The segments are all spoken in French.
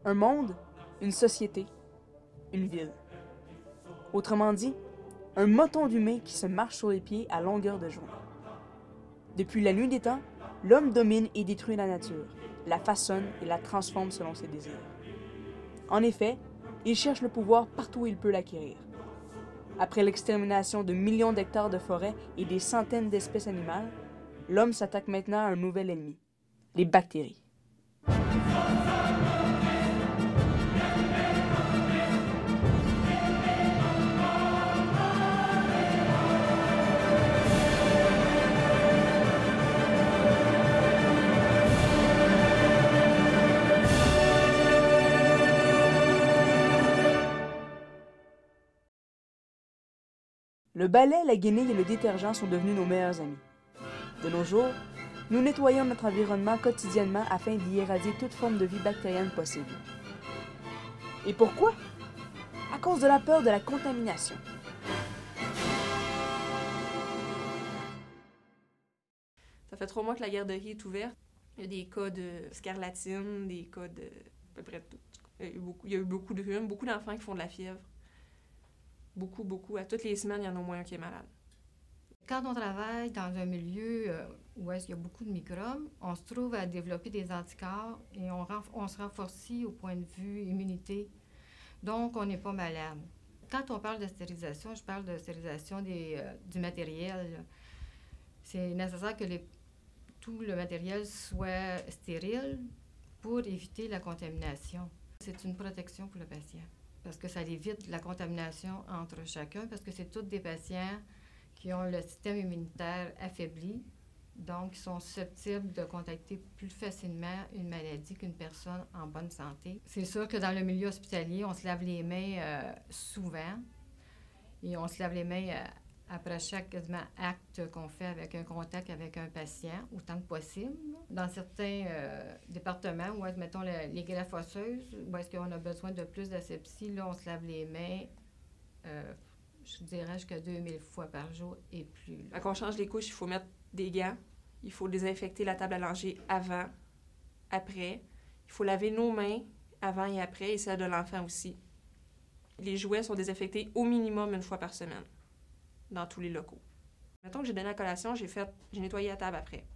Un monde, une société, une ville. Autrement dit, un moton d'humain qui se marche sur les pieds à longueur de journée. Depuis la nuit des temps, l'homme domine et détruit la nature, la façonne et la transforme selon ses désirs. En effet, il cherche le pouvoir partout où il peut l'acquérir. Après l'extermination de millions d'hectares de forêts et des centaines d'espèces animales, l'homme s'attaque maintenant à un nouvel ennemi, les bactéries. Le balai, la guenille et le détergent sont devenus nos meilleurs amis. De nos jours, nous nettoyons notre environnement quotidiennement afin d'y éradiquer toute forme de vie bactérienne possible. Et pourquoi? À cause de la peur de la contamination. Ça fait 3 mois que la garderie est ouverte. Il y a des cas de scarlatine, des cas de à peu près tout. Il y a eu beaucoup de rhume, beaucoup d'enfants qui font de la fièvre. Beaucoup. À toutes les semaines, il y en a au moins un qui est malade. Quand on travaille dans un milieu où il y a beaucoup de microbes, on se trouve à développer des anticorps et on se renforcit au point de vue immunité. Donc, on n'est pas malade. Quand on parle de stérilisation, je parle de stérilisation du matériel. C'est nécessaire que tout le matériel soit stérile pour éviter la contamination. C'est une protection pour le patient parce que ça évite la contamination entre chacun parce que c'est tous des patients qui ont le système immunitaire affaibli, donc qui sont susceptibles de contacter plus facilement une maladie qu'une personne en bonne santé. C'est sûr que dans le milieu hospitalier, on se lave les mains souvent et on se lave les mains après chaque quasiment acte qu'on fait avec un contact avec un patient, autant que possible. Dans certains départements, où est-ce, mettons, les greffes osseuses, où est-ce qu'on a besoin de plus d'asepsie, là, on se lave les mains, je dirais jusqu'à 2000 fois par jour et plus. Quand on change les couches, il faut mettre des gants. Il faut désinfecter la table à langer avant, après. Il faut laver nos mains avant et après, et celle de l'enfant aussi. Les jouets sont désinfectés au minimum une fois par semaine dans tous les locaux. Mettons que j'ai donné la collation, j'ai nettoyé la table après.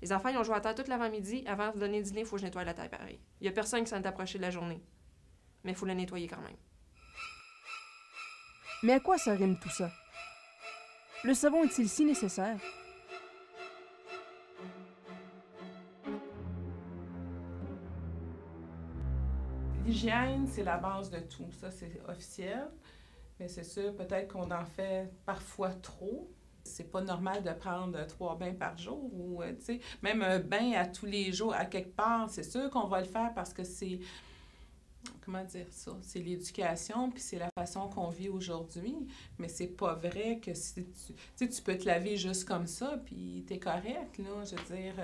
Les enfants, ils ont joué à terre toute l'avant-midi. Avant de donner le dîner, il faut que je nettoie la table pareil. Il n'y a personne qui s'en est approché de la journée. Mais il faut la nettoyer quand même. Mais à quoi ça rime tout ça? Le savon est-il si nécessaire? L'hygiène, c'est la base de tout. Ça, c'est officiel. Mais c'est sûr, peut-être qu'on en fait parfois trop. C'est pas normal de prendre 3 bains par jour ou, tu sais, même un bain à tous les jours, à quelque part. C'est sûr qu'on va le faire parce que c'est... Comment dire ça? C'est l'éducation, puis c'est la façon qu'on vit aujourd'hui. Mais c'est pas vrai que si tu peux te laver juste comme ça, puis t'es correct, là. Je veux dire,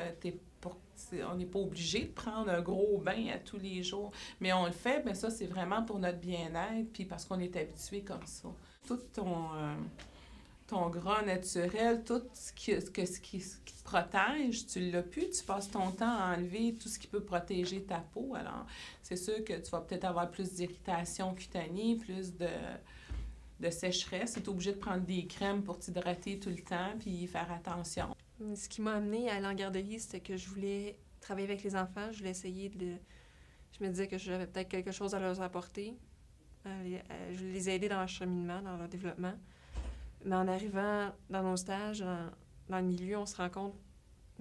on n'est pas obligé de prendre un gros bain à tous les jours. Mais on le fait, mais ça, c'est vraiment pour notre bien-être, puis parce qu'on est habitué comme ça. Tout ton gras naturel, tout ce qui te protège, tu l'as plus, tu passes ton temps à enlever tout ce qui peut protéger ta peau. Alors, c'est sûr que tu vas peut-être avoir plus d'irritation cutanée, plus de sécheresse. Tu es obligé de prendre des crèmes pour t'hydrater tout le temps puis faire attention. Ce qui m'a amenée à aller en garderie, c'était que je voulais travailler avec les enfants. Je voulais essayer Je me disais que j'avais peut-être quelque chose à leur apporter. Je voulais les aider dans leur cheminement, dans leur développement. Mais en arrivant dans nos stages, dans le milieu, on se rend compte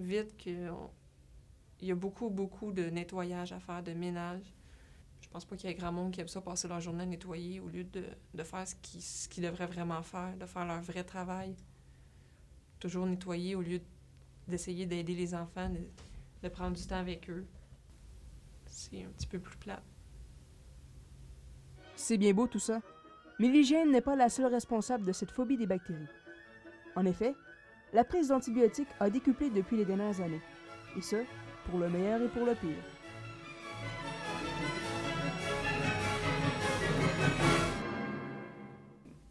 vite qu'il y a beaucoup de nettoyage à faire, de ménage. Je pense pas qu'il y ait grand monde qui aime ça, passer leur journée à nettoyer au lieu de faire ce qu'ils devraient vraiment faire, de faire leur vrai travail. Toujours nettoyer au lieu d'essayer d'aider les enfants, de prendre du temps avec eux. C'est un petit peu plus plate. C'est bien beau tout ça. Mais l'hygiène n'est pas la seule responsable de cette phobie des bactéries. En effet, la prise d'antibiotiques a décuplé depuis les dernières années. Et ce, pour le meilleur et pour le pire.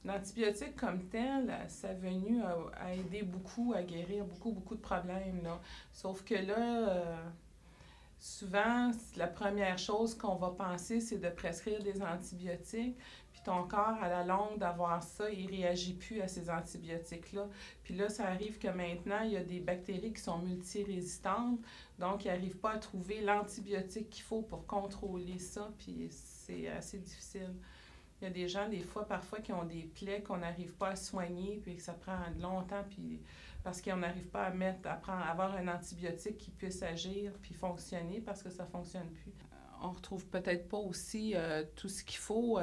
L'antibiotique comme tel, ça a venu à aider beaucoup à guérir beaucoup de problèmes, là. Sauf que là, Souvent, la première chose qu'on va penser, c'est de prescrire des antibiotiques. Puis ton corps, à la longue, d'avoir ça, il ne réagit plus à ces antibiotiques-là. Puis là, ça arrive que maintenant, il y a des bactéries qui sont multirésistantes. Donc, ils n'arrivent pas à trouver l'antibiotique qu'il faut pour contrôler ça. Puis c'est assez difficile. Il y a des gens, des fois, parfois, qui ont des plaies qu'on n'arrive pas à soigner, puis que ça prend longtemps, puis parce qu'on n'arrive pas à avoir un antibiotique qui puisse agir puis fonctionner parce que ça ne fonctionne plus. On retrouve peut-être pas aussi tout ce qu'il faut,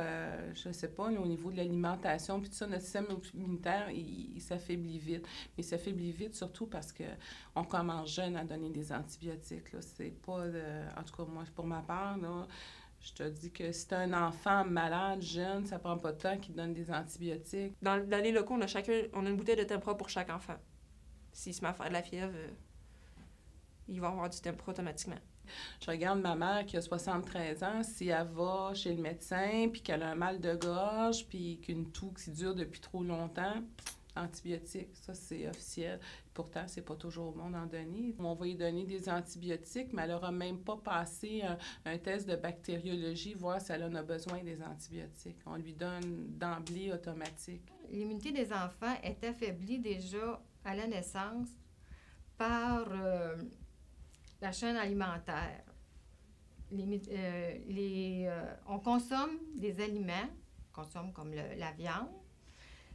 je ne sais pas, là, au niveau de l'alimentation, puis tout ça, notre système immunitaire, il s'affaiblit vite. Mais il s'affaiblit vite surtout parce qu'on commence jeune à donner des antibiotiques. Là. C'est pas, en tout cas, moi, pour ma part, là, je te dis que si tu as un enfant malade, jeune, ça prend pas de temps qu'il donne des antibiotiques. Dans les locaux, on a une bouteille de Tempra pour chaque enfant. S'il se met à faire de la fièvre, il va avoir du Tempra automatiquement. Je regarde ma mère qui a 73 ans, si elle va chez le médecin, puis qu'elle a un mal de gorge, puis qu'une toux qui dure depuis trop longtemps, antibiotiques, ça c'est officiel. Pourtant, c'est pas toujours bon d'en donner. On va lui donner des antibiotiques, mais elle n'aura même pas passé un test de bactériologie, voir si elle en a besoin des antibiotiques. On lui donne d'emblée automatique. L'immunité des enfants est affaiblie déjà à la naissance par la chaîne alimentaire. On consomme des aliments, on consomme comme la viande.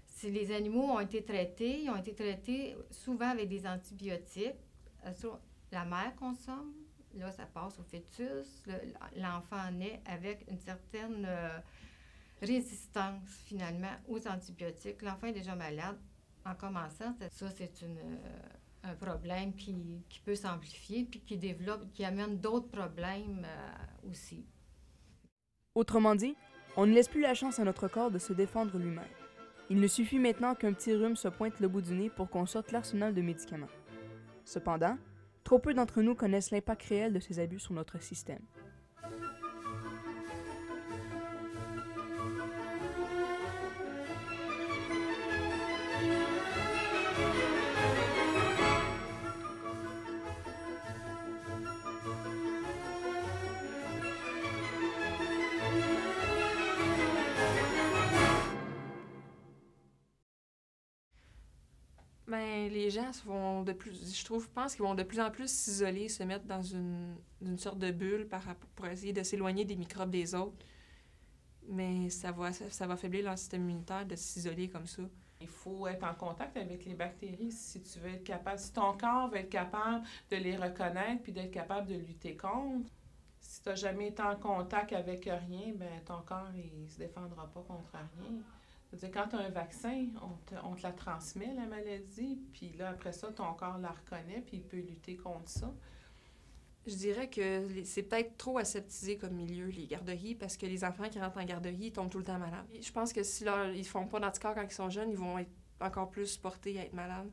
Si les animaux ont été traités, ils ont été traités souvent avec des antibiotiques. La mère consomme, là, ça passe au fœtus. L'enfant naît avec une certaine résistance, finalement, aux antibiotiques. L'enfant est déjà malade en commençant. Ça, c'est un problème qui peut s'amplifier puis qui amène d'autres problèmes aussi. Autrement dit, on ne laisse plus la chance à notre corps de se défendre lui-même. Il ne suffit maintenant qu'un petit rhume se pointe le bout du nez pour qu'on sorte l'arsenal de médicaments. Cependant, trop peu d'entre nous connaissent l'impact réel de ces abus sur notre système. Ben, les gens pense qu'ils vont de plus en plus s'isoler, se mettre dans une sorte de bulle pour essayer de s'éloigner des microbes des autres. Mais ça va affaiblir leur système immunitaire de s'isoler comme ça. Il faut être en contact avec les bactéries si tu veux être capable, si ton corps veut être capable de les reconnaître puis d'être capable de lutter contre. Si tu n'as jamais été en contact avec rien, ben ton corps il se défendra pas contre rien. C'est-à-dire, quand tu as un vaccin, on te la transmet, la maladie, puis là, après ça, ton corps la reconnaît, puis il peut lutter contre ça. Je dirais que c'est peut-être trop aseptisé comme milieu, les garderies, parce que les enfants qui rentrent en garderie, ils tombent tout le temps malades. Je pense que si ils font pas d'anticorps quand ils sont jeunes, ils vont être encore plus portés à être malades.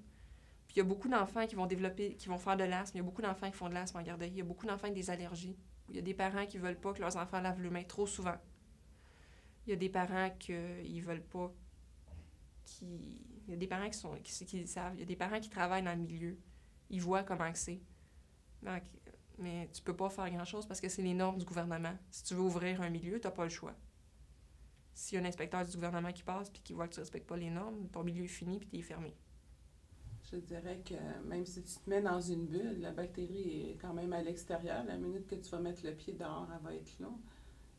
Puis il y a beaucoup d'enfants qui vont faire de l'asthme. Il y a beaucoup d'enfants qui font de l'asthme en garderie. Il y a beaucoup d'enfants avec des allergies. Il y a des parents qui veulent pas que leurs enfants lavent les mains trop souvent. Il y a des parents qui veulent pas, il y a des parents qui le savent. Il y a des parents qui travaillent dans le milieu. Ils voient comment c'est. Donc, mais tu peux pas faire grand-chose parce que c'est les normes du gouvernement. Si tu veux ouvrir un milieu, tu n'as pas le choix. S'il y a un inspecteur du gouvernement qui passe et qui voit que tu ne respectes pas les normes, ton milieu est fini et tu es fermé. Je dirais que même si tu te mets dans une bulle, la bactérie est quand même à l'extérieur. La minute que tu vas mettre le pied dehors, elle va être là.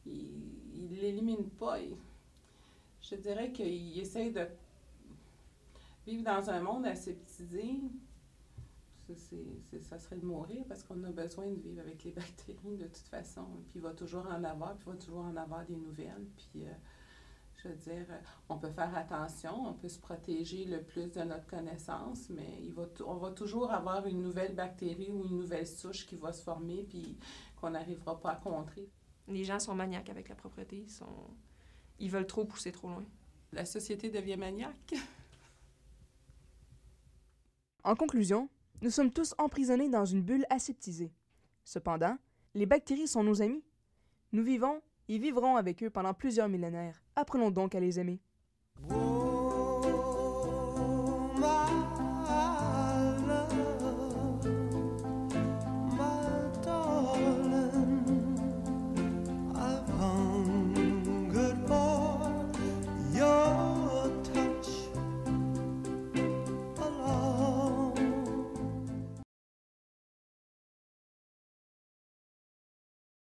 Il ne l'élimine pas. Je dirais qu'il essaie de vivre dans un monde aseptisé. Ça serait de mourir parce qu'on a besoin de vivre avec les bactéries de toute façon. Puis il va toujours en avoir, puis il va toujours en avoir des nouvelles. Puis, je veux dire, on peut faire attention, on peut se protéger le plus de notre connaissance, mais on va toujours avoir une nouvelle bactérie ou une nouvelle souche qui va se former puis qu'on n'arrivera pas à contrer. Les gens sont maniaques avec la propreté. Ils veulent trop pousser trop loin. La société devient maniaque. En conclusion, nous sommes tous emprisonnés dans une bulle aseptisée. Cependant, les bactéries sont nos amis. Nous vivons et vivrons avec eux pendant plusieurs millénaires. Apprenons donc à les aimer.